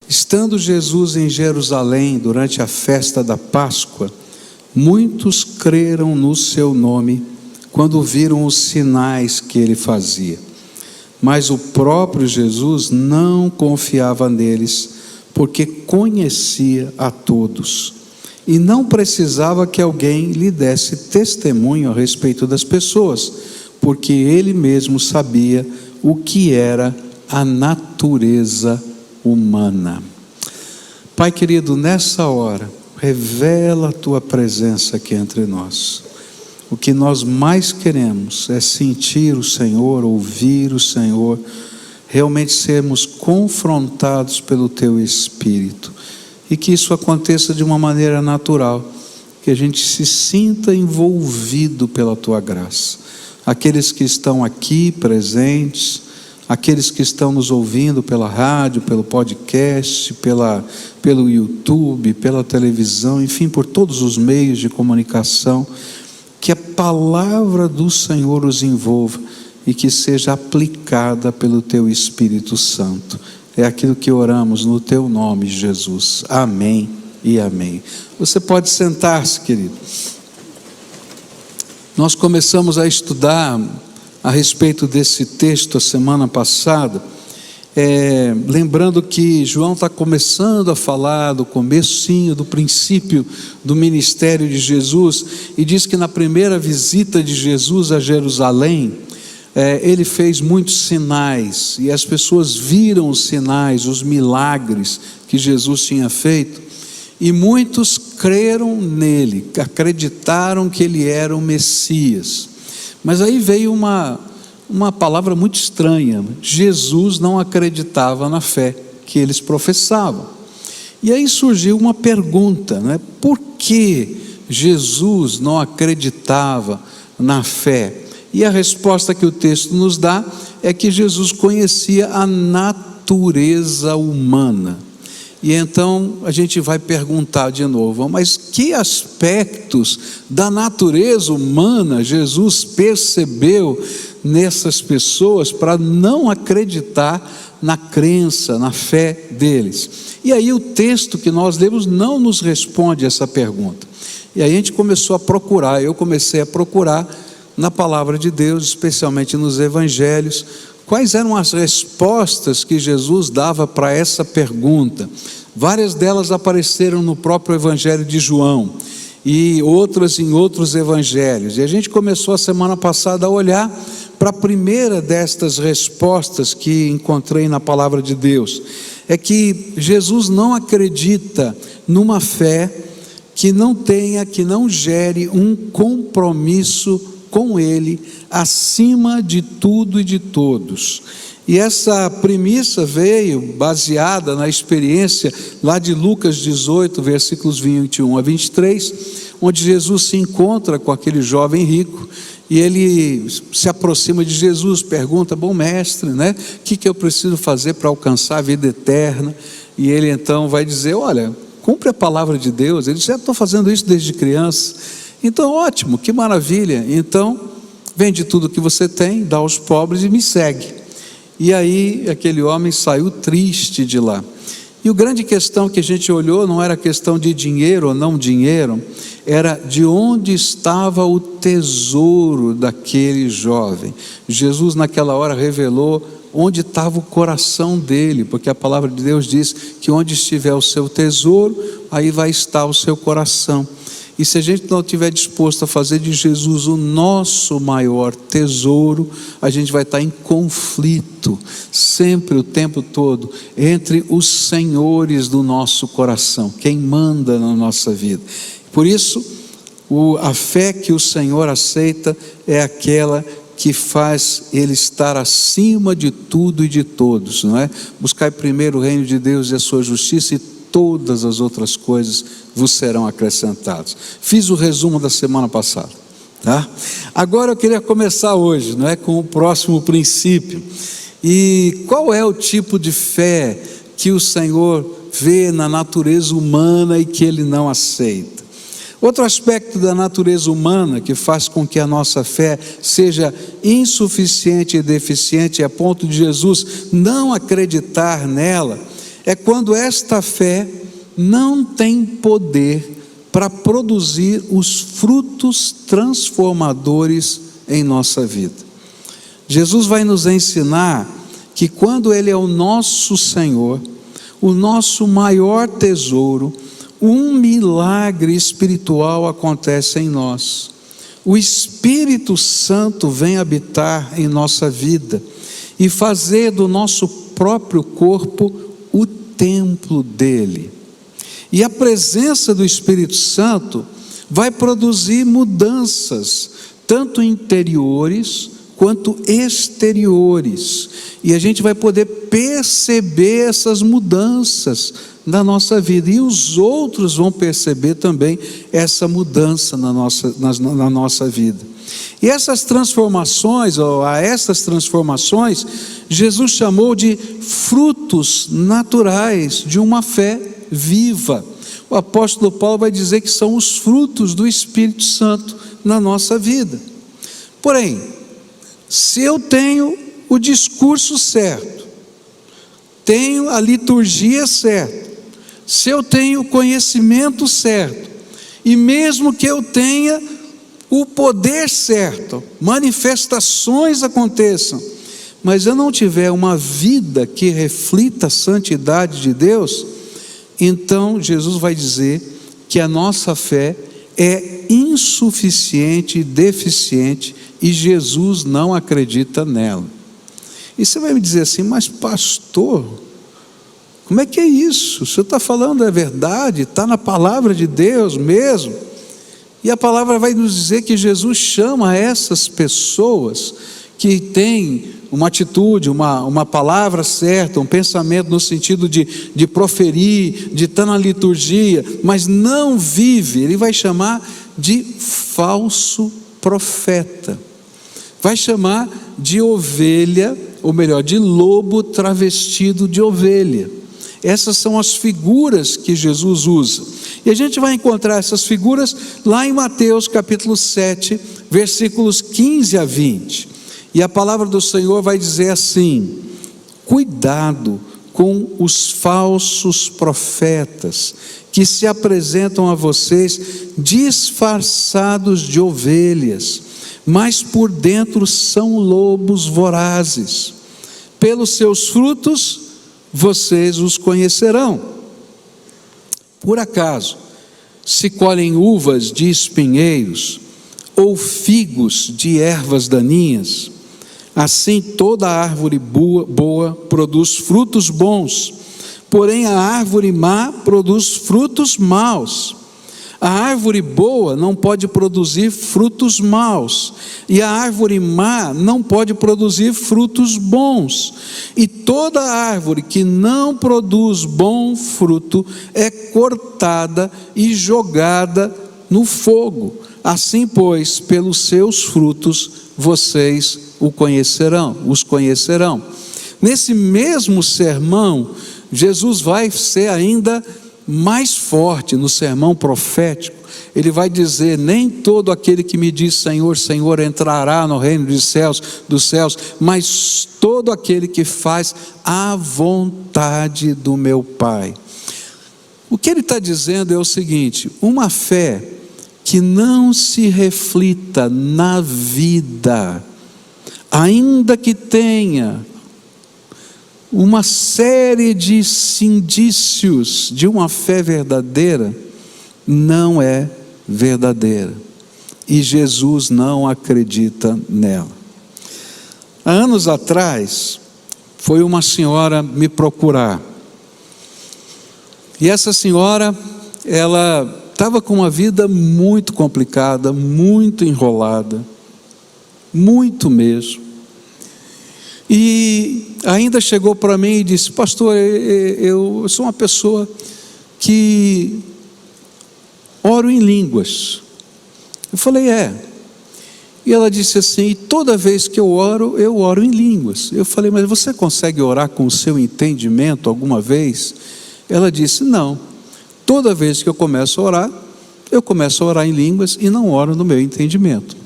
Estando Jesus em Jerusalém durante a festa da Páscoa, muitos creram no seu nome quando viram os sinais que ele fazia. Mas o próprio Jesus não confiava neles, porque conhecia a todos e não precisava que alguém lhe desse testemunho a respeito das pessoas, porque ele mesmo sabia o que era a natureza humana. Pai querido, nessa hora, revela a tua presença aqui entre nós. O que nós mais queremos é sentir o Senhor, ouvir o Senhor, realmente sermos confrontados pelo teu Espírito, e que isso aconteça de uma maneira natural, que a gente se sinta envolvido pela tua graça. Aqueles que estão aqui presentes, aqueles que estão nos ouvindo pela rádio, pelo podcast, pelo YouTube, pela televisão, enfim, por todos os meios de comunicação, que a palavra do Senhor os envolva e que seja aplicada pelo teu Espírito Santo. É aquilo que oramos no teu nome, Jesus. Amém e amém. Você pode sentar-se, querido. Nós começamos a estudar a respeito desse texto a semana passada, lembrando que João está começando a falar do comecinho, do princípio do ministério de Jesus, e diz que na primeira visita de Jesus a Jerusalém, ele fez muitos sinais, e as pessoas viram os sinais, os milagres que Jesus tinha feito, e muitos creram nele, acreditaram que ele era o Messias. Mas aí veio uma palavra muito estranha: Jesus não acreditava na fé que eles professavam. E aí surgiu uma pergunta, né? Por que Jesus não acreditava na fé? E a resposta que o texto nos dá é que Jesus conhecia a natureza humana. E então a gente vai perguntar de novo: mas que aspectos da natureza humana Jesus percebeu nessas pessoas para não acreditar na crença, na fé deles? E aí o texto que nós lemos não nos responde essa pergunta. E aí a gente começou a procurar, eu comecei a procurar na palavra de Deus, especialmente nos evangelhos, quais eram as respostas que Jesus dava para essa pergunta. Várias delas apareceram no próprio evangelho de João, e outras em outros evangelhos. E a gente começou a semana passada a olhar para a primeira destas respostas que encontrei na palavra de Deus. É que Jesus não acredita numa fé que não tenha, que não gere um compromisso com ele, acima de tudo e de todos. E essa premissa veio baseada na experiência lá de Lucas 18, versículos 21 a 23, onde Jesus se encontra com aquele jovem rico, e ele se aproxima de Jesus, pergunta: bom mestre, né? O que eu preciso fazer para alcançar a vida eterna? E ele então vai dizer: olha, cumpre a palavra de Deus. Ele diz: já estou fazendo isso desde criança. Então, ótimo, que maravilha. Então, vende tudo que você tem, dá aos pobres e me segue. E aí, aquele homem saiu triste de lá. E a grande questão que a gente olhou não era questão de dinheiro ou não dinheiro, era de onde estava o tesouro daquele jovem. Jesus naquela hora revelou onde estava o coração dele, porque a palavra de Deus diz que onde estiver o seu tesouro, aí vai estar o seu coração. E se a gente não estiver disposto a fazer de Jesus o nosso maior tesouro, a gente vai estar em conflito, sempre, o tempo todo, entre os senhores do nosso coração, quem manda na nossa vida. Por isso, a fé que o Senhor aceita é aquela que faz ele estar acima de tudo e de todos, não é? Buscai primeiro o reino de Deus e a sua justiça, e todas as outras coisas vos serão acrescentadas. Fiz o resumo da semana passada, tá? Agora eu queria começar hoje, não é, com o próximo princípio. E qual é o tipo de fé que o Senhor vê na natureza humana e que ele não aceita? Outro aspecto da natureza humana que faz com que a nossa fé seja insuficiente e deficiente a ponto de Jesus não acreditar nela, é quando esta fé não tem poder para produzir os frutos transformadores em nossa vida. Jesus vai nos ensinar que quando Ele é o nosso Senhor, o nosso maior tesouro, um milagre espiritual acontece em nós. O Espírito Santo vem habitar em nossa vida e fazer do nosso próprio corpo o templo dele. E a presença do Espírito Santo vai produzir mudanças, tanto interiores quanto exteriores. E a gente vai poder perceber essas mudanças na nossa vida. E os outros vão perceber também essa mudança na nossa vida. E essas transformações, Jesus chamou de frutos naturais de uma fé viva. O apóstolo Paulo vai dizer que são os frutos do Espírito Santo na nossa vida. Porém, se eu tenho o discurso certo, tenho a liturgia certa, se eu tenho o conhecimento certo, e mesmo que eu tenha o poder certo, manifestações aconteçam, mas eu não tiver uma vida que reflita a santidade de Deus, então Jesus vai dizer que a nossa fé é insuficiente e deficiente e Jesus não acredita nela. E você vai me dizer assim, mas pastor, como é que é isso? O senhor está falando é verdade, está na palavra de Deus mesmo? E a palavra vai nos dizer que Jesus chama essas pessoas que têm uma atitude, uma palavra certa, um pensamento no sentido de proferir, de estar na liturgia, mas não vive, ele vai chamar de falso profeta, vai chamar de ovelha, ou melhor, de lobo travestido de ovelha. Essas são as figuras que Jesus usa, e a gente vai encontrar essas figuras lá em Mateus capítulo 7, versículos 15 a 20, e a palavra do Senhor vai dizer assim: cuidado com os falsos profetas, que se apresentam a vocês disfarçados de ovelhas, mas por dentro são lobos vorazes. Pelos seus frutos vocês os conhecerão. Por acaso se colhem uvas de espinheiros ou figos de ervas daninhas? Assim toda árvore boa produz frutos bons, porém a árvore má produz frutos maus. A árvore boa não pode produzir frutos maus, e a árvore má não pode produzir frutos bons. E toda árvore que não produz bom fruto é cortada e jogada no fogo. Assim, pois, pelos seus frutos vocês os conhecerão. Nesse mesmo sermão, Jesus vai ser ainda mais forte no sermão profético. Ele vai dizer: nem todo aquele que me diz Senhor, Senhor entrará no reino dos céus, mas todo aquele que faz a vontade do meu Pai. O que ele está dizendo é o seguinte: uma fé que não se reflita na vida, ainda que tenha uma série de indícios de uma fé verdadeira, não é verdadeira, e Jesus não acredita nela. Há anos atrás, foi uma senhora me procurar, e essa senhora, ela estava com uma vida muito complicada, muito enrolada, muito mesmo, e ainda chegou para mim e disse: pastor, eu sou uma pessoa que oro em línguas. Eu falei: e ela disse assim: e toda vez que eu oro em línguas. Eu falei: mas você consegue orar com o seu entendimento alguma vez? Ela disse: não, toda vez que eu começo a orar em línguas e não oro no meu entendimento.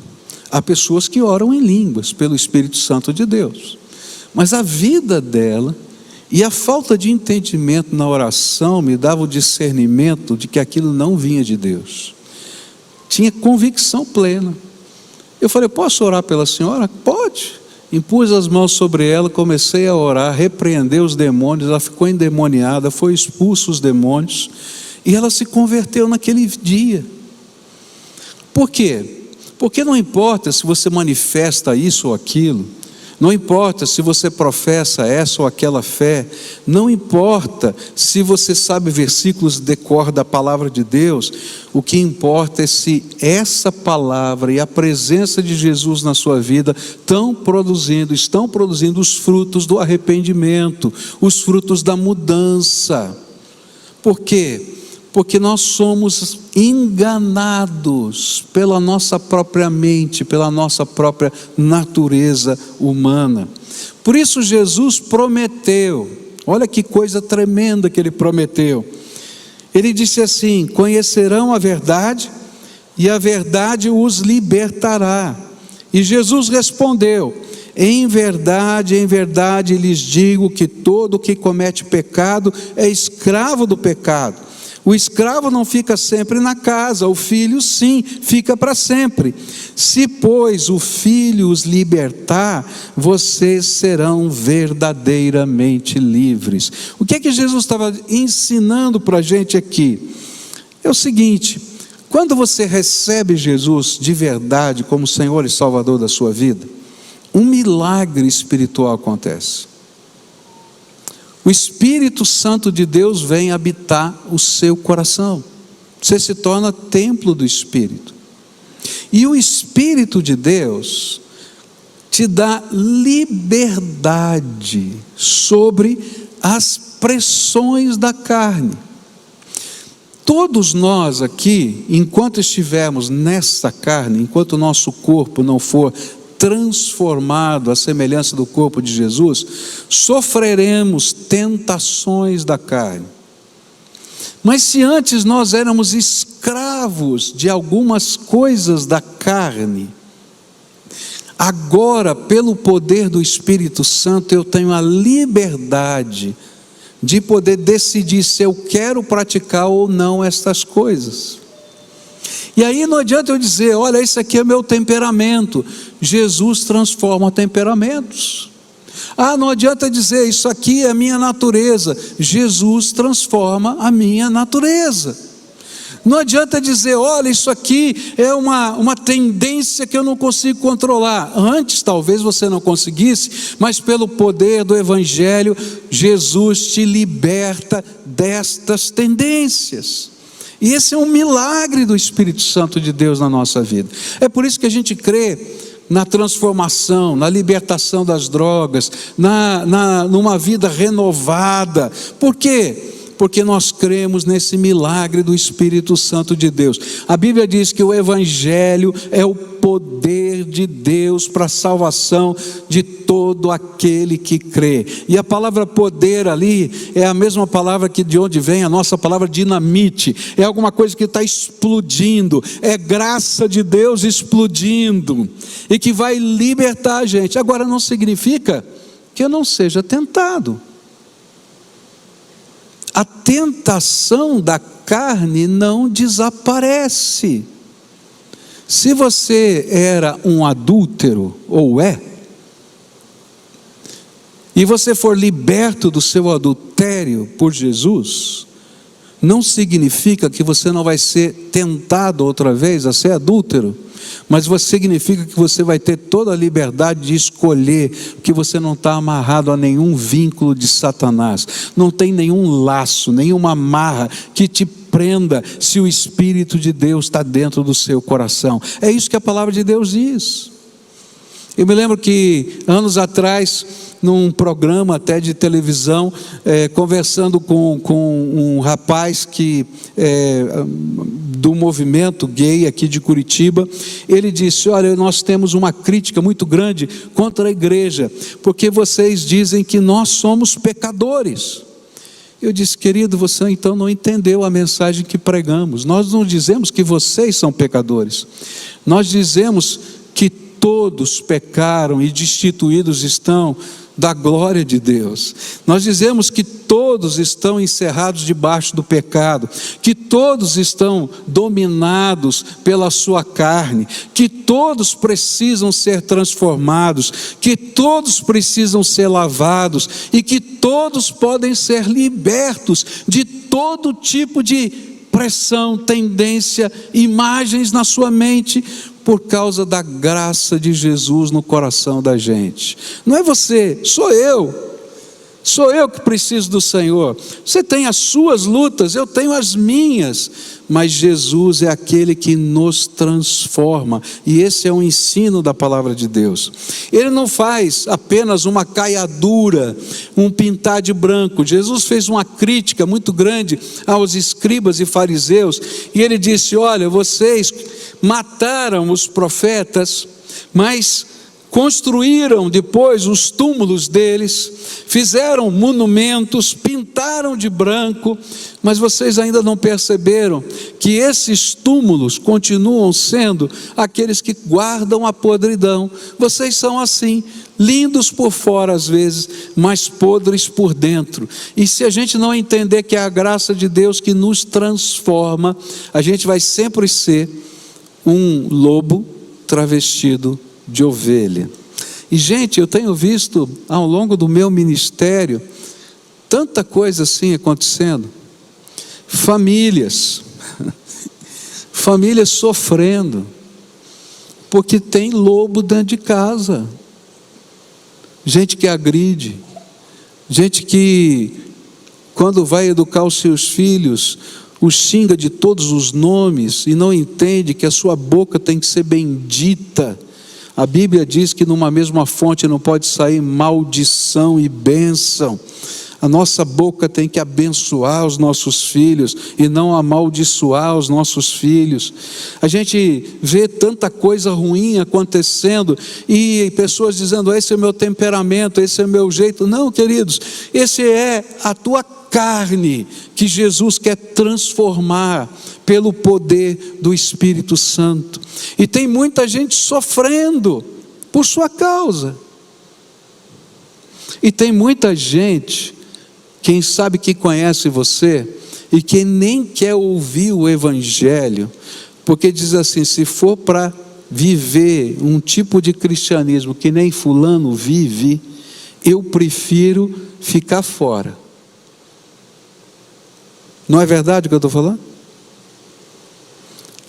Há pessoas que oram em línguas pelo Espírito Santo de Deus, mas a vida dela E a falta de entendimento na oração me dava o discernimento de que aquilo não vinha de Deus. Tinha convicção plena. Eu falei, posso orar pela senhora? Pode. Impus as mãos sobre ela, comecei a orar, repreender os demônios, ela ficou endemoniada, foi expulso os demônios, e ela se converteu naquele dia. Por quê? Porque não importa se você manifesta isso ou aquilo, não importa se você professa essa ou aquela fé, não importa se você sabe versículos de cor da palavra de Deus, o que importa é se essa palavra e a presença de Jesus na sua vida estão produzindo os frutos do arrependimento, os frutos da mudança. Por quê? Porque nós somos enganados pela nossa própria mente, pela nossa própria natureza humana. Por isso Jesus prometeu, olha que coisa tremenda que ele prometeu. Ele disse assim: conhecerão a verdade e a verdade os libertará. E Jesus respondeu: em verdade lhes digo que todo que comete pecado é escravo do pecado. O escravo não fica sempre na casa, o filho sim, fica para sempre. Se, pois, o filho os libertar, vocês serão verdadeiramente livres. O que é que Jesus estava ensinando para a gente aqui? É o seguinte: quando você recebe Jesus de verdade como Senhor e Salvador da sua vida, um milagre espiritual acontece. O Espírito Santo de Deus vem habitar o seu coração. Você se torna templo do Espírito. E o Espírito de Deus te dá liberdade sobre as pressões da carne. Todos nós aqui, enquanto estivermos nessa carne, enquanto o nosso corpo não for transformado à semelhança do corpo de Jesus, sofreremos tentações da carne. Mas se antes nós éramos escravos de algumas coisas da carne, agora, pelo poder do Espírito Santo, eu tenho a liberdade de poder decidir se eu quero praticar ou não estas coisas. E aí não adianta eu dizer, olha, esse aqui é meu temperamento. Jesus transforma temperamentos. Não adianta dizer, isso aqui é a minha natureza. Jesus transforma a minha natureza. Não adianta dizer, olha, isso aqui é uma tendência que eu não consigo controlar. Antes talvez você não conseguisse, mas pelo poder do Evangelho, Jesus te liberta destas tendências. E esse é um milagre do Espírito Santo de Deus na nossa vida. É por isso que a gente crê na transformação, na libertação das drogas, numa vida renovada. Por quê? Porque nós cremos nesse milagre do Espírito Santo de Deus. A Bíblia diz que o Evangelho é o poder de Deus para a salvação de todo aquele que crê. E a palavra poder ali é a mesma palavra que de onde vem a nossa palavra dinamite. É alguma coisa que está explodindo. É graça de Deus explodindo. E que vai libertar a gente. Agora não significa que eu não seja tentado. A tentação da carne não desaparece. Se você era um adúltero, ou e você for liberto do seu adultério por Jesus, não significa que você não vai ser tentado outra vez a ser adúltero, mas significa que você vai ter toda a liberdade de escolher, que você não está amarrado a nenhum vínculo de Satanás, não tem nenhum laço, nenhuma amarra que te prenda, se o Espírito de Deus está dentro do seu coração. É isso que a palavra de Deus diz. Eu me lembro que anos atrás, num programa até de televisão, conversando com um rapaz do movimento gay aqui de Curitiba, ele disse, olha, nós temos uma crítica muito grande contra a igreja, porque vocês dizem que nós somos pecadores. Eu disse, querido, você então não entendeu a mensagem que pregamos. Nós não dizemos que vocês são pecadores, nós dizemos que todos pecaram e destituídos estão da glória de Deus. Nós dizemos que todos estão encerrados debaixo do pecado, que todos estão dominados pela sua carne, que todos precisam ser transformados, que todos precisam ser lavados e que todos podem ser libertos de todo tipo de pressão, tendência, imagens na sua mente, por causa da graça de Jesus no coração da gente. Não é você, sou eu que preciso do Senhor. Você tem as suas lutas, eu tenho as minhas, mas Jesus é aquele que nos transforma, e esse é o ensino da palavra de Deus. Ele não faz apenas uma caiadura, um pintar de branco. Jesus fez uma crítica muito grande aos escribas e fariseus, e ele disse: olha, vocês mataram os profetas, mas construíram depois os túmulos deles, fizeram monumentos, pintaram de branco, mas vocês ainda não perceberam que esses túmulos continuam sendo aqueles que guardam a podridão. Vocês são assim, lindos por fora às vezes, mas podres por dentro. E se a gente não entender que é a graça de Deus que nos transforma, a gente vai sempre ser um lobo travestido de ovelha. E gente, eu tenho visto ao longo do meu ministério tanta coisa assim acontecendo. Famílias sofrendo porque tem lobo dentro de casa, gente que agride, gente que quando vai educar os seus filhos os xinga de todos os nomes e não entende que a sua boca tem que ser bendita. A Bíblia diz que numa mesma fonte não pode sair maldição e bênção. A nossa boca tem que abençoar os nossos filhos e não amaldiçoar os nossos filhos. A gente vê tanta coisa ruim acontecendo e pessoas dizendo: esse é o meu temperamento, esse é o meu jeito. Não, queridos, esse é a tua carne que Jesus quer transformar pelo poder do Espírito Santo. E tem muita gente sofrendo por sua causa. E tem muita gente, quem sabe que conhece você e que nem quer ouvir o Evangelho, porque diz assim: se for para viver um tipo de cristianismo que nem fulano vive, eu prefiro ficar fora. Não é verdade o que eu estou falando?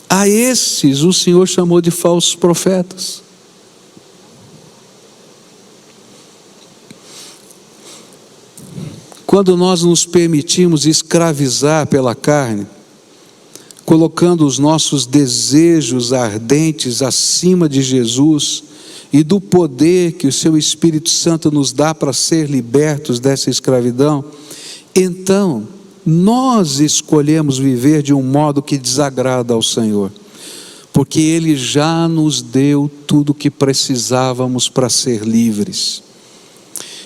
A esses o Senhor chamou de falsos profetas. Quando nós nos permitimos escravizar pela carne, colocando os nossos desejos ardentes acima de Jesus e do poder que o seu Espírito Santo nos dá para ser libertos dessa escravidão, então nós escolhemos viver de um modo que desagrada ao Senhor, porque Ele já nos deu tudo o que precisávamos para ser livres.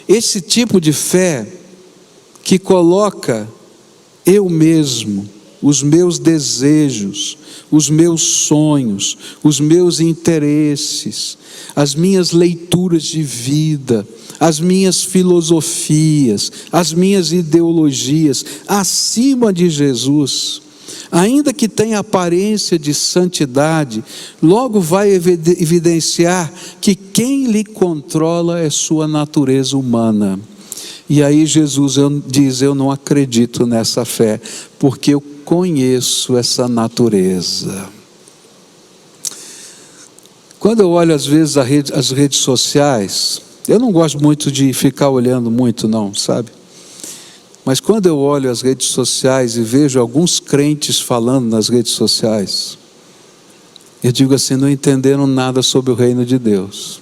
Esse tipo de fé que coloca eu mesmo, os meus desejos, os meus sonhos, os meus interesses, as minhas leituras de vida, as minhas filosofias, as minhas ideologias acima de Jesus, ainda que tenha aparência de santidade, logo vai evidenciar que quem lhe controla é sua natureza humana. E aí Jesus diz: eu não acredito nessa fé, porque eu conheço essa natureza. Quando eu olho às vezes as redes sociais, eu não gosto muito de ficar olhando muito não, sabe? Mas quando eu olho as redes sociais e vejo alguns crentes falando nas redes sociais, eu digo assim: não entenderam nada sobre o reino de Deus.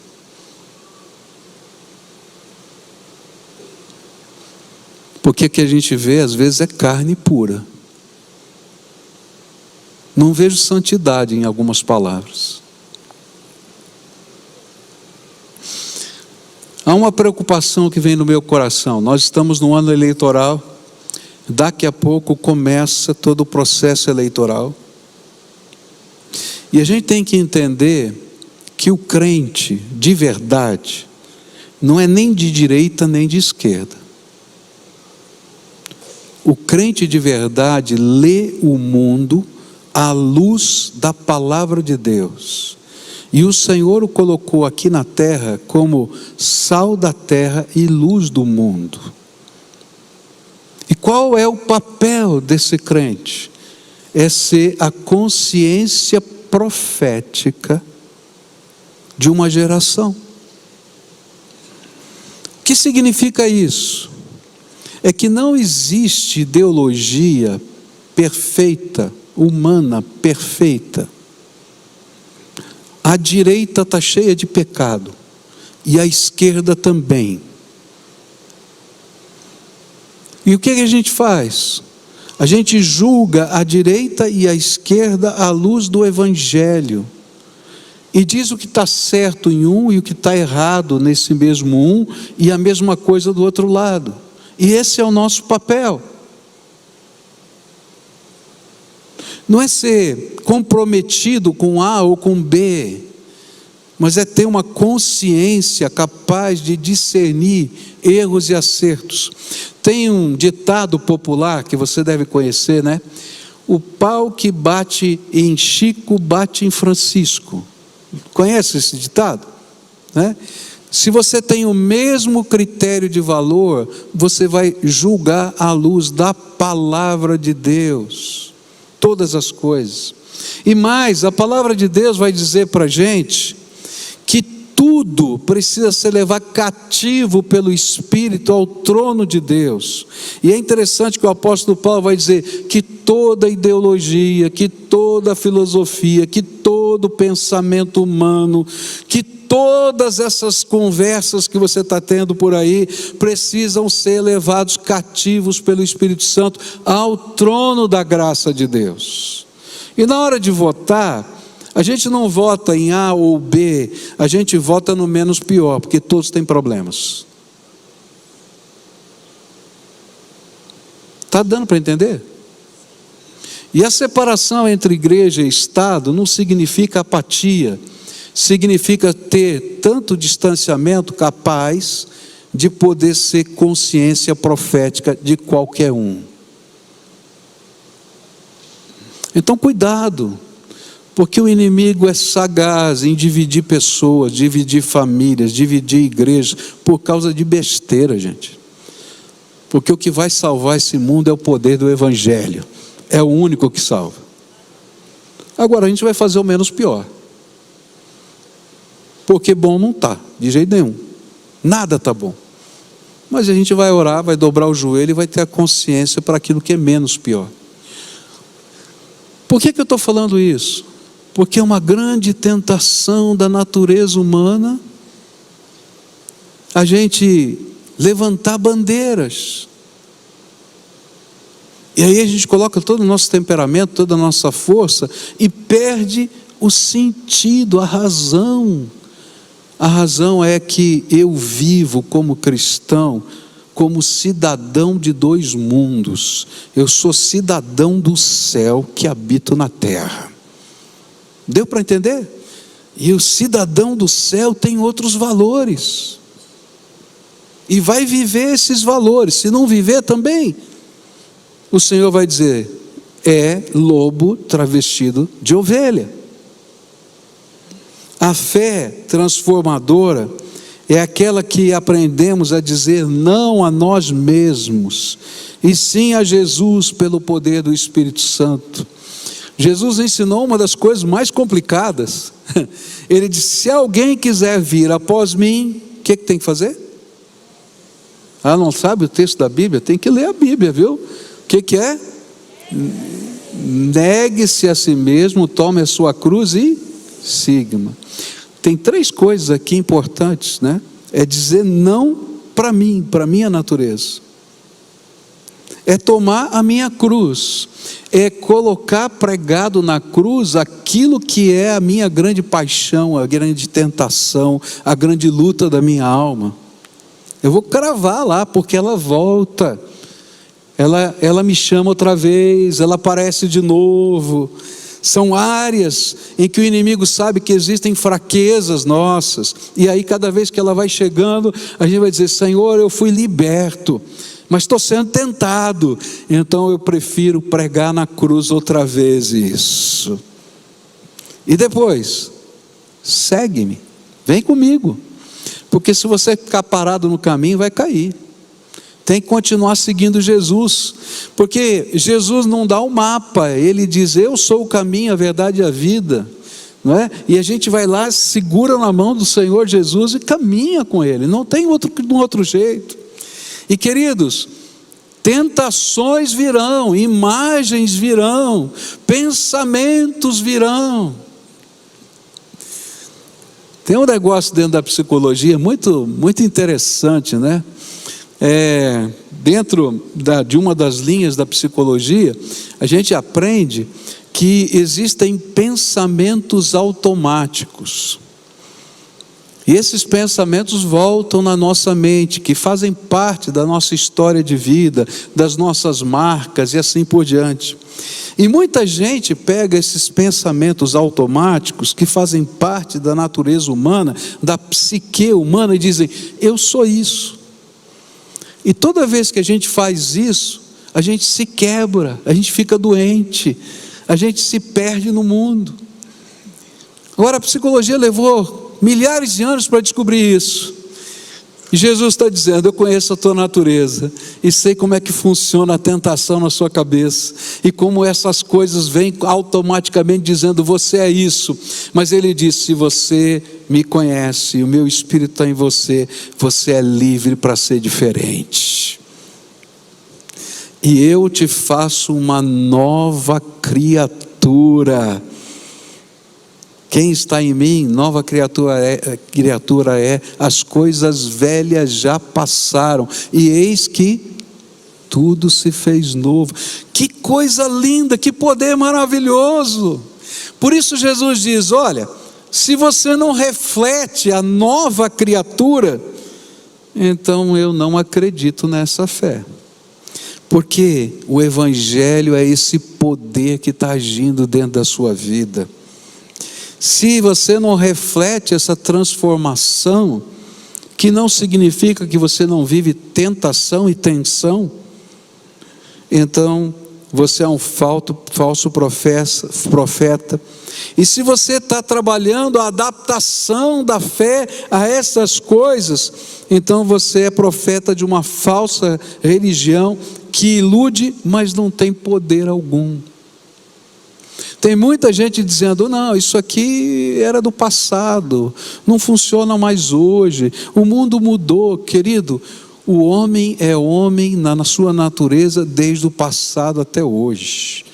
Porque o que a gente vê às vezes é carne pura. Não vejo santidade em algumas palavras. Há uma preocupação que vem no meu coração. Nós estamos no ano eleitoral. Daqui a pouco começa todo o processo eleitoral. E a gente tem que entender que o crente de verdade, não é nem de direita nem de esquerda. O crente de verdade lê o mundo à luz da palavra de Deus. E o Senhor o colocou aqui na terra como sal da terra e luz do mundo. E qual é o papel desse crente? É ser a consciência profética de uma geração. O que significa isso? É que não existe ideologia perfeita, humana perfeita. A direita está cheia de pecado e a esquerda também. E o que a gente faz? A gente julga a direita e a esquerda à luz do Evangelho. E diz o que está certo em um e o que está errado nesse mesmo um, e a mesma coisa do outro lado. E esse é o nosso papel. Não é ser comprometido com A ou com B, mas é ter uma consciência capaz de discernir erros e acertos. Tem um ditado popular que você deve conhecer, né? O pau que bate em Chico, bate em Francisco. Conhece esse ditado? Né? Se você tem o mesmo critério de valor, você vai julgar à luz da palavra de Deus todas as coisas. E mais, a palavra de Deus vai dizer para a gente que tudo precisa ser levado cativo pelo Espírito ao trono de Deus. E é interessante que o apóstolo Paulo vai dizer que toda ideologia, que toda filosofia, que todo pensamento humano, que todas essas conversas que você está tendo por aí, precisam ser levados cativos pelo Espírito Santo ao trono da graça de Deus. E na hora de votar, a gente não vota em A ou B, a gente vota no menos pior, porque todos têm problemas. Está dando para entender? E a separação entre igreja e Estado não significa apatia, significa ter tanto distanciamento capaz de poder ser consciência profética de qualquer um. Então cuidado, porque o inimigo é sagaz em dividir pessoas, dividir famílias, dividir igrejas, por causa de besteira, gente. Porque o que vai salvar esse mundo é o poder do Evangelho, é o único que salva. Agora a gente vai fazer o menos pior, porque bom não está, de jeito nenhum, nada está bom. Mas a gente vai orar, vai dobrar o joelho e vai ter a consciência para aquilo que é menos pior. Por que eu estou falando isso? Porque é uma grande tentação da natureza humana a gente levantar bandeiras. E aí a gente coloca todo o nosso temperamento, toda a nossa força e perde o sentido, a razão. A razão é que eu vivo como cristão, como cidadão de dois mundos. Eu sou cidadão do céu que habito na terra. Deu para entender? E o cidadão do céu tem outros valores. E vai viver esses valores. Se não viver também, o Senhor vai dizer, é lobo travestido de ovelha. A fé transformadora é aquela que aprendemos a dizer não a nós mesmos, e sim a Jesus pelo poder do Espírito Santo. Jesus ensinou uma das coisas mais complicadas. Ele disse, se alguém quiser vir após mim, o que tem que fazer? Ah, não sabe o texto da Bíblia? Tem que ler a Bíblia, viu? O que é? Negue-se a si mesmo, tome a sua cruz e siga-me. Tem três coisas aqui importantes, né? É dizer não para mim, para a minha natureza. É tomar a minha cruz. É colocar pregado na cruz aquilo que é a minha grande paixão, a grande tentação, a grande luta da minha alma. Eu vou cravar lá, porque ela volta. Ela me chama outra vez, ela aparece de novo. São áreas em que o inimigo sabe que existem fraquezas nossas, e aí cada vez que ela vai chegando, a gente vai dizer: Senhor, eu fui liberto, mas estou sendo tentado, então eu prefiro pregar na cruz outra vez isso. E depois, segue-me, vem comigo, porque se você ficar parado no caminho, vai cair. Tem que continuar seguindo Jesus, porque Jesus não dá o mapa, Ele diz: eu sou o caminho, a verdade e a vida, não é? E a gente vai lá, segura na mão do Senhor Jesus e caminha com Ele, não tem outro jeito. E queridos, tentações virão, imagens virão, pensamentos virão. Tem um negócio dentro da psicologia muito interessante, né? Dentro de uma das linhas da psicologia, a gente aprende que existem pensamentos automáticos. E esses pensamentos voltam na nossa mente, que fazem parte da nossa história de vida, das nossas marcas e assim por diante. E muita gente pega esses pensamentos automáticos, que fazem parte da natureza humana, da psique humana, e dizem: eu sou isso. E toda vez que a gente faz isso, a gente se quebra, a gente fica doente, a gente se perde no mundo. Agora, a psicologia levou milhares de anos para descobrir isso. E Jesus está dizendo: eu conheço a tua natureza e sei como é que funciona a tentação na sua cabeça, e como essas coisas vêm automaticamente dizendo: você é isso. Mas Ele diz: se você me conhece, o meu Espírito está em você, você é livre para ser diferente. E eu te faço uma nova criatura. Quem está em mim, nova criatura é, as coisas velhas já passaram, e eis que tudo se fez novo. Que coisa linda, que poder maravilhoso! Por isso Jesus diz: olha, se você não reflete a nova criatura, então eu não acredito nessa fé. Porque o Evangelho é esse poder que está agindo dentro da sua vida. Se você não reflete essa transformação, que não significa que você não vive tentação e tensão, então você é um falso profeta. E se você está trabalhando a adaptação da fé a essas coisas, então você é profeta de uma falsa religião que ilude, mas não tem poder algum. Tem muita gente dizendo: não, isso aqui era do passado, não funciona mais hoje, o mundo mudou. Querido, o homem é homem na sua natureza desde o passado até hoje.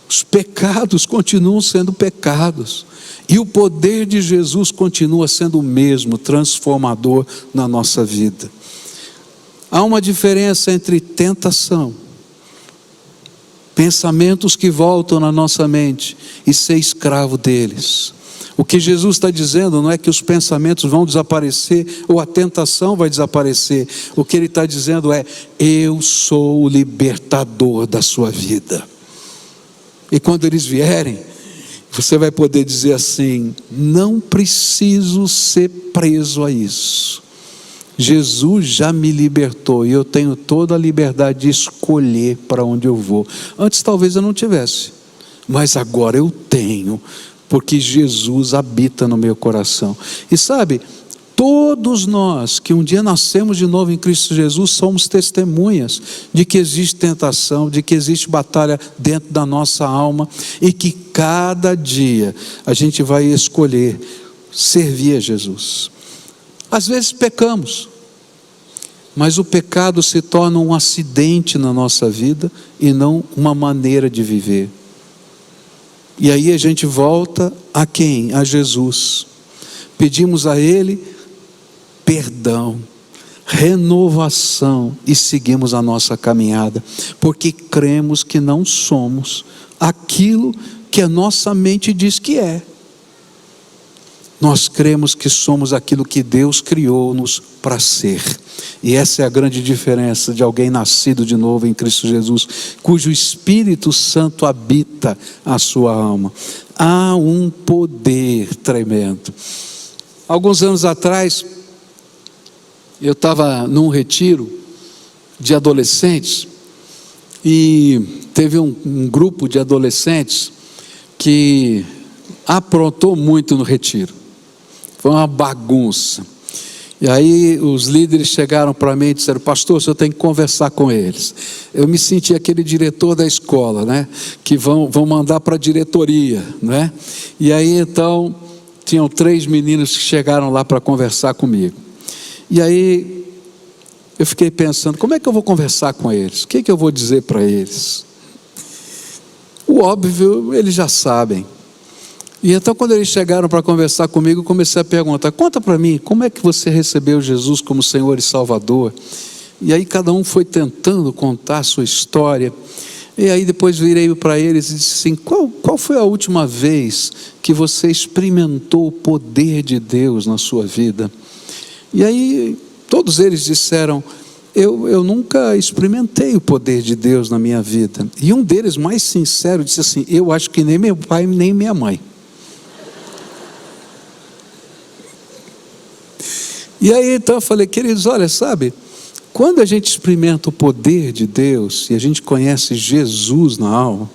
Os pecados continuam sendo pecados, e o poder de Jesus continua sendo o mesmo, transformador na nossa vida. Há uma diferença entre tentação, pensamentos que voltam na nossa mente, e ser escravo deles. O que Jesus está dizendo não é que os pensamentos vão desaparecer, ou a tentação vai desaparecer. O que Ele está dizendo é: eu sou o libertador da sua vida. E quando eles vierem, você vai poder dizer assim: não preciso ser preso a isso. Jesus já me libertou, e eu tenho toda a liberdade de escolher para onde eu vou. Antes talvez eu não tivesse, mas agora eu tenho, porque Jesus habita no meu coração. E sabe, todos nós que um dia nascemos de novo em Cristo Jesus, somos testemunhas de que existe tentação, de que existe batalha dentro da nossa alma, e que cada dia a gente vai escolher servir a Jesus. Às vezes pecamos, mas o pecado se torna um acidente na nossa vida e não uma maneira de viver. E aí a gente volta a quem? A Jesus. Pedimos a Ele perdão, renovação, e seguimos a nossa caminhada, porque cremos que não somos aquilo que a nossa mente diz que é. nós cremos que somos aquilo que Deus criou-nos para ser. E essa é a grande diferença de alguém nascido de novo em Cristo Jesus, cujo Espírito Santo habita a sua alma. Há um poder tremendo. Alguns anos atrás, eu estava num retiro de adolescentes, e teve um grupo de adolescentes que aprontou muito no retiro. Foi uma bagunça. E aí os líderes chegaram para mim e disseram: pastor, o senhor tem que conversar com eles. Eu me senti aquele diretor da escola, né? Que vão mandar para a diretoria, né? E aí então, tinham 3 meninos que chegaram lá para conversar comigo. E aí eu fiquei pensando: como é que eu vou conversar com eles? O que eu vou dizer para eles? O óbvio, eles já sabem. E então, quando eles chegaram para conversar comigo, eu comecei a perguntar: conta para mim, como é que você recebeu Jesus como Senhor e Salvador? E aí cada um foi tentando contar a sua história. E aí depois virei para eles e disse assim: qual foi a última vez que você experimentou o poder de Deus na sua vida? E aí todos eles disseram: eu nunca experimentei o poder de Deus na minha vida. E um deles, mais sincero, disse assim: eu acho que nem meu pai nem minha mãe. E aí então eu falei: queridos, olha, sabe, quando a gente experimenta o poder de Deus e a gente conhece Jesus na alma,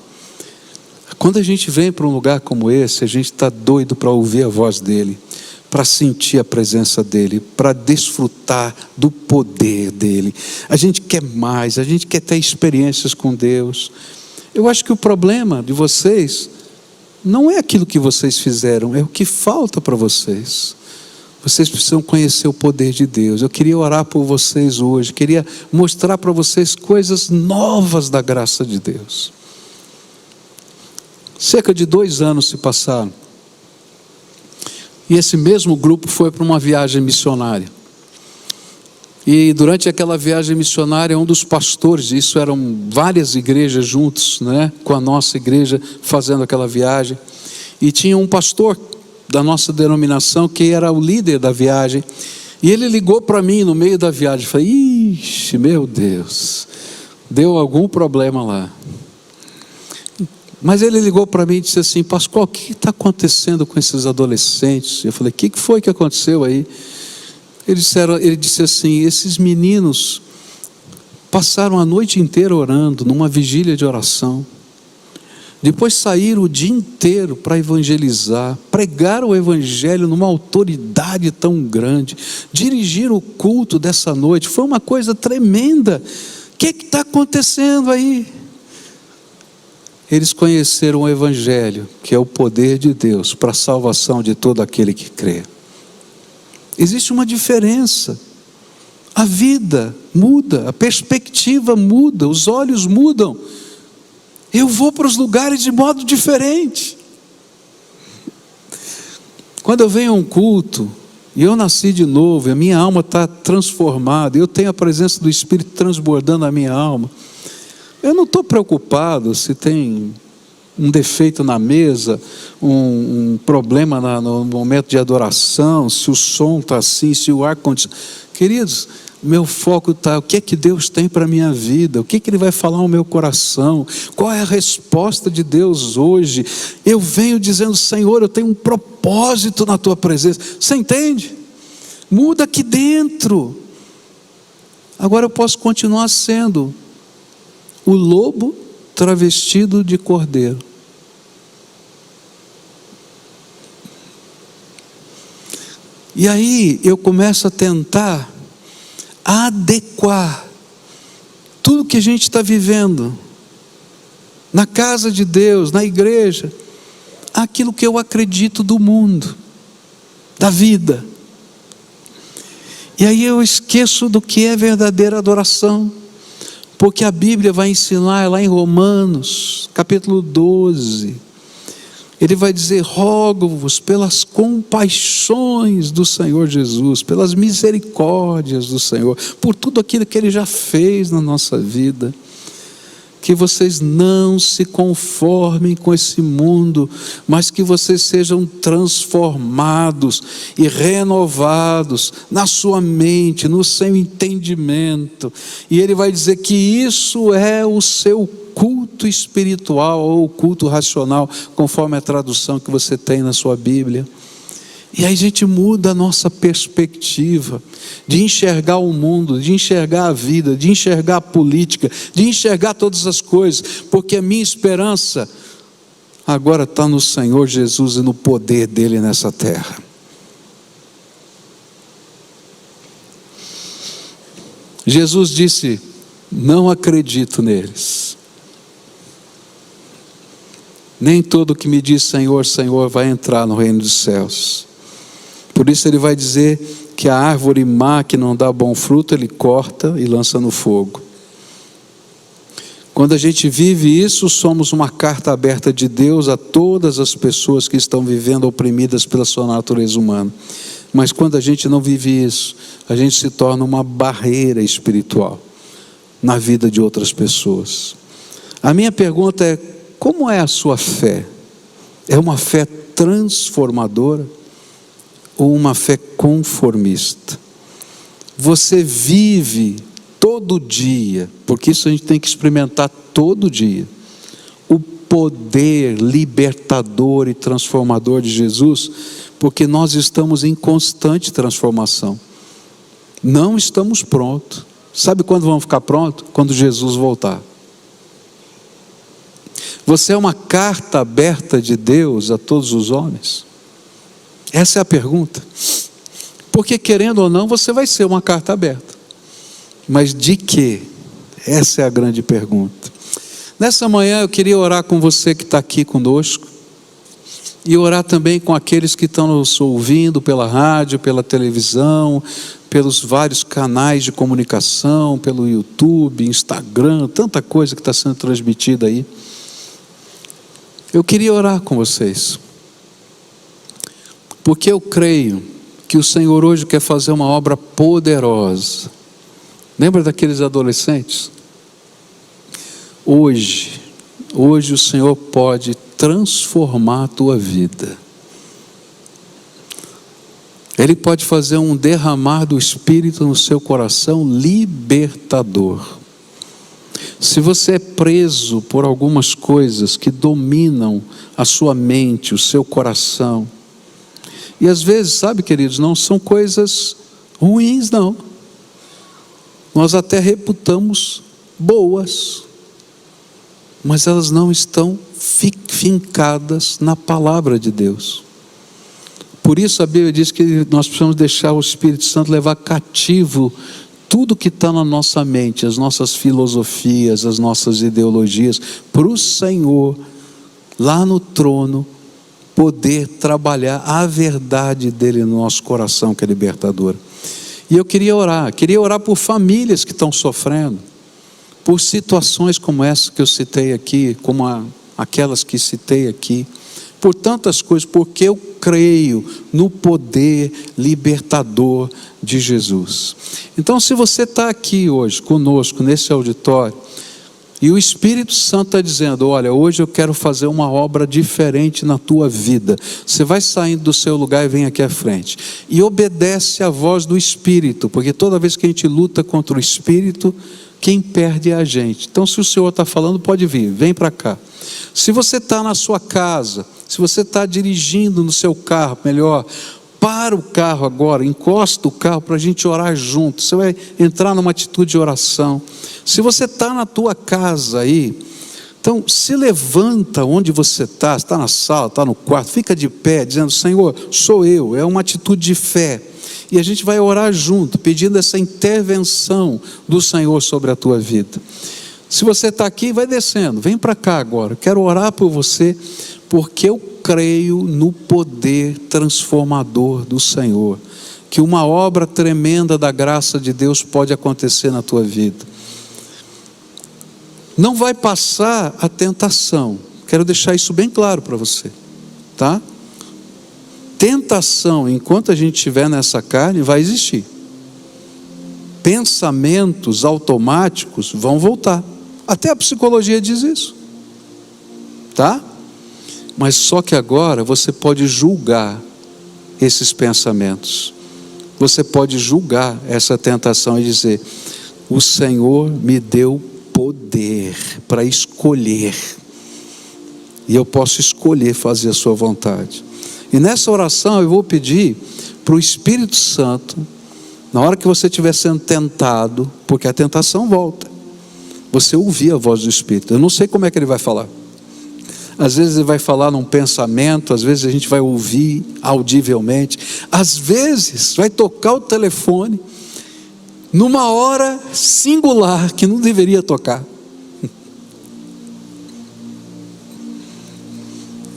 quando a gente vem para um lugar como esse, a gente está doido para ouvir a voz dele, para sentir a presença dele, para desfrutar do poder dele. A gente quer mais, a gente quer ter experiências com Deus. Eu acho que o problema de vocês não é aquilo que vocês fizeram, é o que falta para vocês. Vocês precisam conhecer o poder de Deus. Eu queria orar por vocês hoje, queria mostrar para vocês coisas novas da graça de Deus. Cerca de 2 anos se passaram, e esse mesmo grupo foi para uma viagem missionária. E durante aquela viagem missionária, um dos pastores, isso eram várias igrejas juntos, né, com a nossa igreja fazendo aquela viagem, e tinha um pastor da nossa denominação que era o líder da viagem, e ele ligou para mim no meio da viagem. Eu falei: ixi, meu Deus, deu algum problema lá. Mas ele ligou para mim e disse assim: Pascoal, o que acontecendo com esses adolescentes? Eu falei: o que foi que aconteceu aí? Ele disse assim: esses meninos passaram a noite inteira orando, numa vigília de oração. Depois saíram o dia inteiro para evangelizar, pregaram o evangelho numa autoridade tão grande, dirigiram o culto dessa noite. Foi uma coisa tremenda. O que está acontecendo aí? Eles conheceram o evangelho, que é o poder de Deus para a salvação de todo aquele que crê. Existe uma diferença. A vida muda, a perspectiva muda, os olhos mudam. Eu vou para os lugares de modo diferente. Quando eu venho a um culto, e eu nasci de novo, e a minha alma está transformada, eu tenho a presença do Espírito transbordando a minha alma, eu não estou preocupado se tem um defeito na mesa, um problema no momento de adoração, se o som está assim, se o ar condicionado. Queridos, meu foco está: o que é que Deus tem para a minha vida? O que é que Ele vai falar ao meu coração? Qual é a resposta de Deus hoje? Eu venho dizendo: Senhor, eu tenho um propósito na Tua presença. Você entende? Muda aqui dentro. Agora eu posso continuar sendo o lobo travestido de cordeiro. E aí eu começo a tentar adequar tudo que a gente está vivendo na casa de Deus, na igreja, àquilo que eu acredito do mundo, da vida. E aí eu esqueço do que é verdadeira adoração, porque a Bíblia vai ensinar lá em Romanos, capítulo 12, ele vai dizer: rogo-vos pelas compaixões do Senhor Jesus, pelas misericórdias do Senhor, por tudo aquilo que Ele já fez na nossa vida. que vocês não se conformem com esse mundo, mas que vocês sejam transformados e renovados na sua mente, no seu entendimento. E ele vai dizer que isso é o seu culto espiritual ou culto racional, conforme a tradução que você tem na sua Bíblia. E aí a gente muda a nossa perspectiva de enxergar o mundo, de enxergar a vida, de enxergar a política, de enxergar todas as coisas, porque a minha esperança agora está no Senhor Jesus e no poder dele nessa terra. Jesus disse: não acredito neles. Nem todo que me diz Senhor, Senhor vai entrar no reino dos céus. Por isso ele vai dizer que a árvore má que não dá bom fruto, ele corta e lança no fogo. Quando a gente vive isso, somos uma carta aberta de Deus a todas as pessoas que estão vivendo oprimidas pela sua natureza humana. Mas quando a gente não vive isso, a gente se torna uma barreira espiritual na vida de outras pessoas. A minha pergunta é: como é a sua fé? É uma fé transformadora ou uma fé conformista? Você vive todo dia, porque isso a gente tem que experimentar todo dia, o poder libertador e transformador de Jesus, porque nós estamos em constante transformação. Não estamos prontos. Sabe quando vamos ficar prontos? Quando Jesus voltar. Você é uma carta aberta de Deus a todos os homens? Essa é a pergunta. Porque querendo ou não, você vai ser uma carta aberta. Mas de quê? Essa é a grande pergunta. Nessa manhã eu queria orar com você que está aqui conosco, e orar também com aqueles que estão nos ouvindo pela rádio, pela televisão, pelos vários canais de comunicação, pelo YouTube, Instagram, tanta coisa que está sendo transmitida aí. Eu queria orar com vocês, porque eu creio que o Senhor hoje quer fazer uma obra poderosa. Lembra daqueles adolescentes? Hoje o Senhor pode transformar a tua vida. Ele pode fazer um derramar do Espírito no seu coração libertador. Se você é preso por algumas coisas que dominam a sua mente, o seu coração, e às vezes, sabe, queridos, não são coisas ruins, não. Nós até reputamos boas, mas elas não estão fincadas na palavra de Deus. Por isso a Bíblia diz que nós precisamos deixar o Espírito Santo levar cativo tudo que está na nossa mente, as nossas filosofias, as nossas ideologias, para o Senhor, lá no trono, poder trabalhar a verdade dele no nosso coração, que é libertadora. E eu queria orar por famílias que estão sofrendo, por situações como essa que eu citei aqui, como aquelas que citei aqui, por tantas coisas, porque eu creio no poder libertador de Jesus. Então, se você está aqui hoje conosco nesse auditório, e o Espírito Santo está dizendo: olha, hoje eu quero fazer uma obra diferente na tua vida. Você vai saindo do seu lugar e vem aqui à frente. E obedece à voz do Espírito, porque toda vez que a gente luta contra o Espírito, quem perde é a gente. Então, se o Senhor está falando, pode vir, vem para cá. Se você está na sua casa, se você está dirigindo no seu carro, melhor, para o carro agora, encosta o carro para a gente orar junto. Você vai entrar numa atitude de oração. Se você está na tua casa aí, então se levanta onde você está na sala, está no quarto, fica de pé, dizendo: Senhor, sou eu. É uma atitude de fé. E a gente vai orar junto, pedindo essa intervenção do Senhor sobre a tua vida. Se você está aqui, vai descendo, vem para cá agora. Quero orar por você, porque eu creio no poder transformador do Senhor, que uma obra tremenda da graça de Deus pode acontecer na tua vida. Não vai passar a tentação, quero deixar isso bem claro para você, tá? Tentação, enquanto a gente estiver nessa carne, vai existir. Pensamentos automáticos vão voltar. Até a psicologia diz isso, tá? Mas só que agora você pode julgar esses pensamentos. Você pode julgar essa tentação e dizer: o Senhor me deu poder para escolher, e eu posso escolher fazer a sua vontade. E nessa oração eu vou pedir para o Espírito Santo, na hora que você estiver sendo tentado, porque a tentação volta, você ouvir a voz do Espírito. Eu não sei como é que ele vai falar. Às vezes ele vai falar num pensamento, às vezes a gente vai ouvir audivelmente, às vezes vai tocar o telefone numa hora singular que não deveria tocar.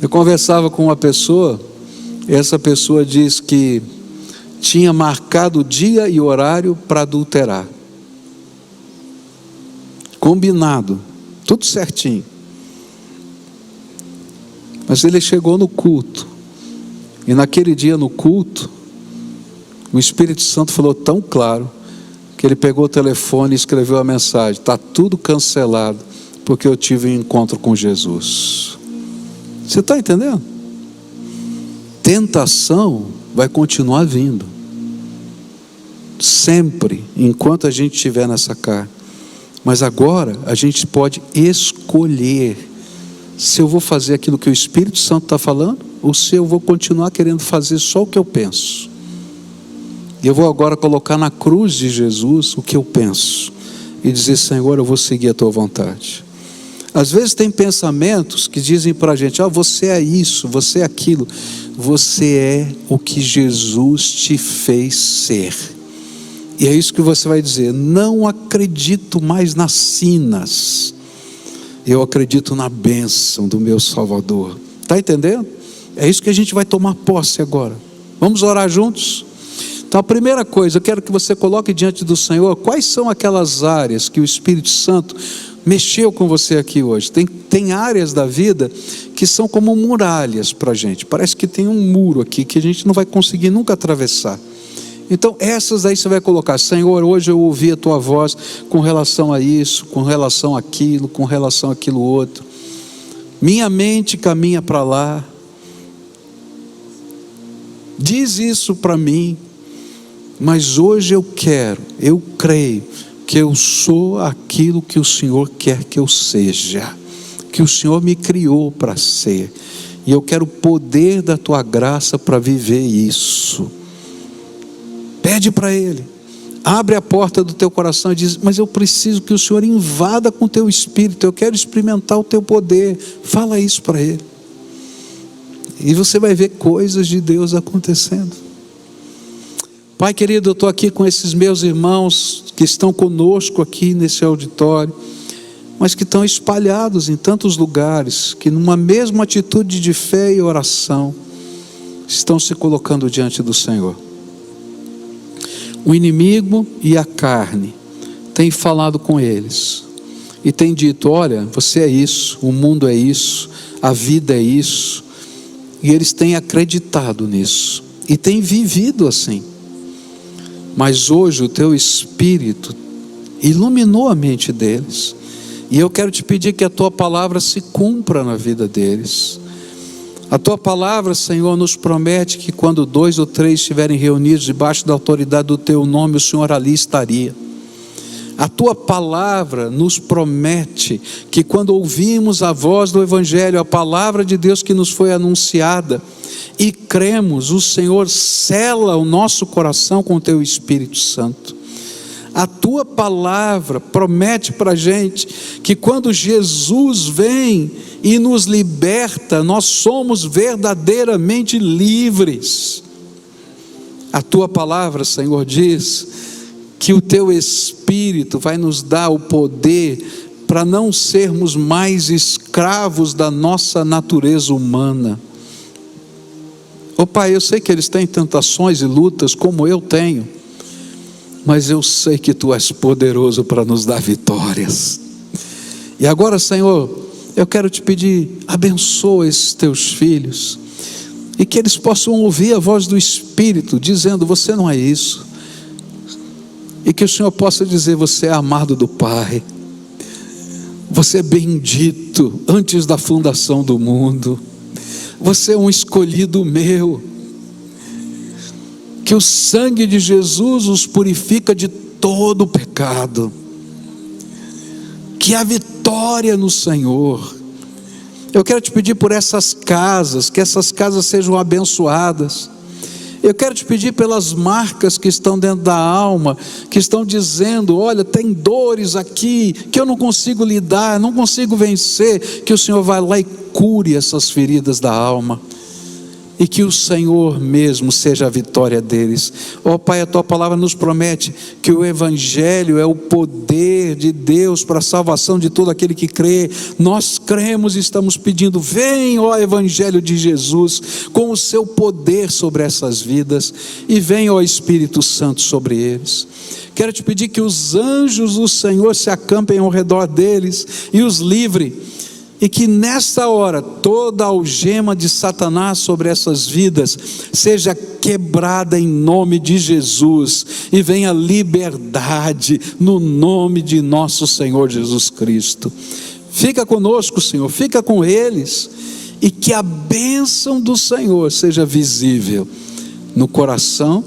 Eu conversava com uma pessoa, e essa pessoa diz que tinha marcado o dia e horário para adulterar, combinado, tudo certinho. Mas ele chegou no culto, e naquele dia no culto, o Espírito Santo falou tão claro, que ele pegou o telefone e escreveu a mensagem: está tudo cancelado, porque eu tive um encontro com Jesus. Você está entendendo? Tentação vai continuar vindo, sempre, enquanto a gente estiver nessa carne. Mas agora a gente pode escolher se eu vou fazer aquilo que o Espírito Santo está falando, ou se eu vou continuar querendo fazer só o que eu penso. E eu vou agora colocar na cruz de Jesus o que eu penso, e dizer: Senhor, eu vou seguir a tua vontade. Às vezes tem pensamentos que dizem para a gente: você é isso, você é aquilo. Você é o que Jesus te fez ser. E é isso que você vai dizer: não acredito mais nas sinas, eu acredito na bênção do meu Salvador. Está entendendo? É isso que a gente vai tomar posse agora. Vamos orar juntos? Então a primeira coisa, eu quero que você coloque diante do Senhor quais são aquelas áreas que o Espírito Santo mexeu com você aqui hoje. Tem áreas da vida que são como muralhas para a gente. Parece que tem um muro aqui que a gente não vai conseguir nunca atravessar. Então essas aí você vai colocar: Senhor, hoje eu ouvi a tua voz com relação a isso, com relação àquilo, com relação àquilo outro. Minha mente caminha para lá. Diz isso para mim. Mas hoje eu creio que eu sou aquilo que o Senhor quer que eu seja, que o Senhor me criou para ser, e eu quero o poder da tua graça para viver isso. Pede para Ele, abre a porta do teu coração e diz: mas eu preciso que o Senhor invada com o teu Espírito, eu quero experimentar o teu poder. Fala isso para Ele, e você vai ver coisas de Deus acontecendo. Pai querido, eu estou aqui com esses meus irmãos que estão conosco aqui nesse auditório, mas que estão espalhados em tantos lugares, que numa mesma atitude de fé e oração, estão se colocando diante do Senhor. O inimigo e a carne têm falado com eles, e têm dito: olha, você é isso, o mundo é isso, a vida é isso, e eles têm acreditado nisso, e têm vivido assim. Mas hoje o teu Espírito iluminou a mente deles, e eu quero te pedir que a tua palavra se cumpra na vida deles. A tua palavra, Senhor, nos promete que quando 2 ou 3 estiverem reunidos debaixo da autoridade do teu nome, o Senhor ali estaria. A tua palavra nos promete que quando ouvimos a voz do Evangelho, a palavra de Deus que nos foi anunciada, e cremos, o Senhor sela o nosso coração com o teu Espírito Santo. A tua palavra promete para a gente que quando Jesus vem e nos liberta, nós somos verdadeiramente livres. A tua palavra, Senhor, diz que o teu Espírito vai nos dar o poder para não sermos mais escravos da nossa natureza humana. Pai, eu sei que eles têm tentações e lutas como eu tenho, mas eu sei que tu és poderoso para nos dar vitórias. E agora, Senhor, eu quero te pedir: abençoa esses teus filhos, e que eles possam ouvir a voz do Espírito dizendo: você não é isso. E que o Senhor possa dizer: você é amado do Pai, Você é bendito antes da fundação do mundo. Você é um escolhido meu. Que o sangue de Jesus os purifica de todo o pecado. Que há vitória no Senhor. Eu quero te pedir por essas casas, que essas casas sejam abençoadas. Eu quero te pedir pelas marcas que estão dentro da alma, que estão dizendo: olha, tem dores aqui, que eu não consigo lidar, não consigo vencer, que o Senhor vai lá e cure essas feridas da alma. E que o Senhor mesmo seja a vitória deles. Ó Pai, a Tua palavra nos promete que o Evangelho é o poder de Deus para a salvação de todo aquele que crê. Nós cremos e estamos pedindo: vem, ó Evangelho de Jesus, com o seu poder sobre essas vidas, e vem, ó Espírito Santo, sobre eles. Quero te pedir que os anjos do Senhor se acampem ao redor deles e os livre. E que nesta hora, toda a algema de Satanás sobre essas vidas seja quebrada em nome de Jesus. E venha liberdade no nome de nosso Senhor Jesus Cristo. Fica conosco, Senhor, fica com eles. E que a bênção do Senhor seja visível no coração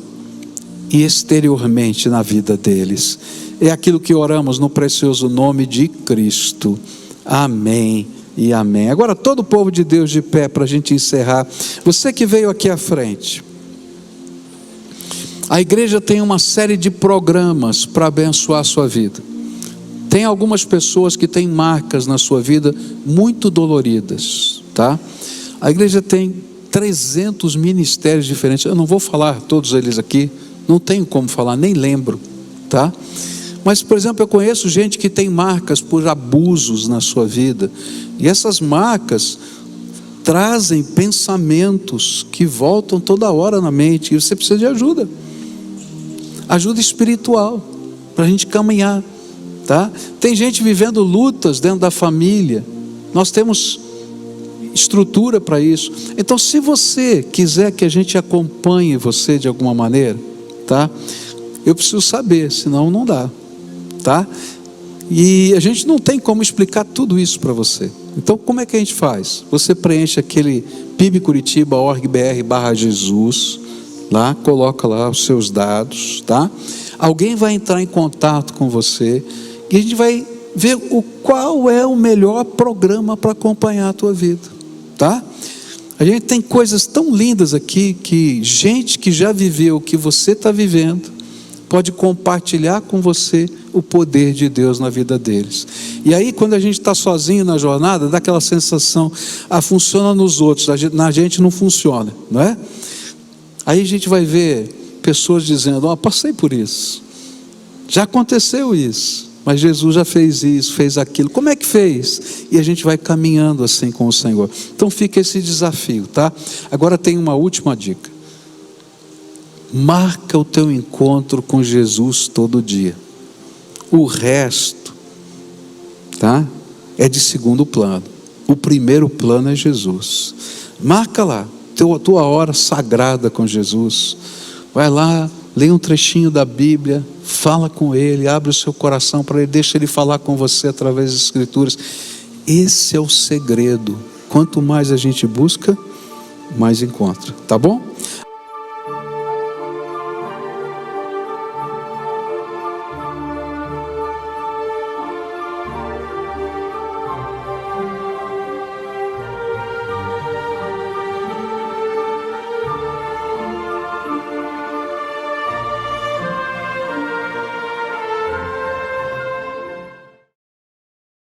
e exteriormente na vida deles. É aquilo que oramos no precioso nome de Cristo. Amém e amém. Agora todo o povo de Deus de pé para a gente encerrar. Você que veio aqui à frente, a igreja tem uma série de programas para abençoar a sua vida. Tem algumas pessoas que têm marcas na sua vida muito doloridas, tá? A igreja tem 300 ministérios diferentes. Eu não vou falar todos eles aqui, não tenho como falar, nem lembro, tá? Mas, por exemplo, eu conheço gente que tem marcas por abusos na sua vida. E essas marcas trazem pensamentos que voltam toda hora na mente. E você precisa de ajuda. Ajuda espiritual, para a gente caminhar, tá? Tem gente vivendo lutas dentro da família. Nós temos estrutura para isso. Então, se você quiser que a gente acompanhe você de alguma maneira, tá? Eu preciso saber, senão não dá. Tá? E a gente não tem como explicar tudo isso para você. Então como é que a gente faz? Você preenche aquele pibcuritiba.org.br/Jesus, lá, coloca lá os seus dados, tá? Alguém vai entrar em contato com você e a gente vai ver qual é o melhor programa para acompanhar a tua vida, tá? A gente tem coisas tão lindas aqui, que gente que já viveu o que você está vivendo pode compartilhar com você o poder de Deus na vida deles. E aí, quando a gente está sozinho na jornada, dá aquela sensação: funciona nos outros, na gente não funciona, não é? Aí a gente vai ver pessoas dizendo: passei por isso, já aconteceu isso, mas Jesus já fez isso, fez aquilo. Como é que fez? E a gente vai caminhando assim com o Senhor. Então fica esse desafio, tá? Agora tem uma última dica. Marca o teu encontro com Jesus todo dia. O resto, tá? É de segundo plano. O primeiro plano é Jesus. Marca lá tua hora sagrada com Jesus. Vai lá, lê um trechinho da Bíblia, fala com Ele, abre o seu coração para Ele, deixa Ele falar com você através das Escrituras. Esse é o segredo. Quanto mais a gente busca, mais encontra. Tá bom?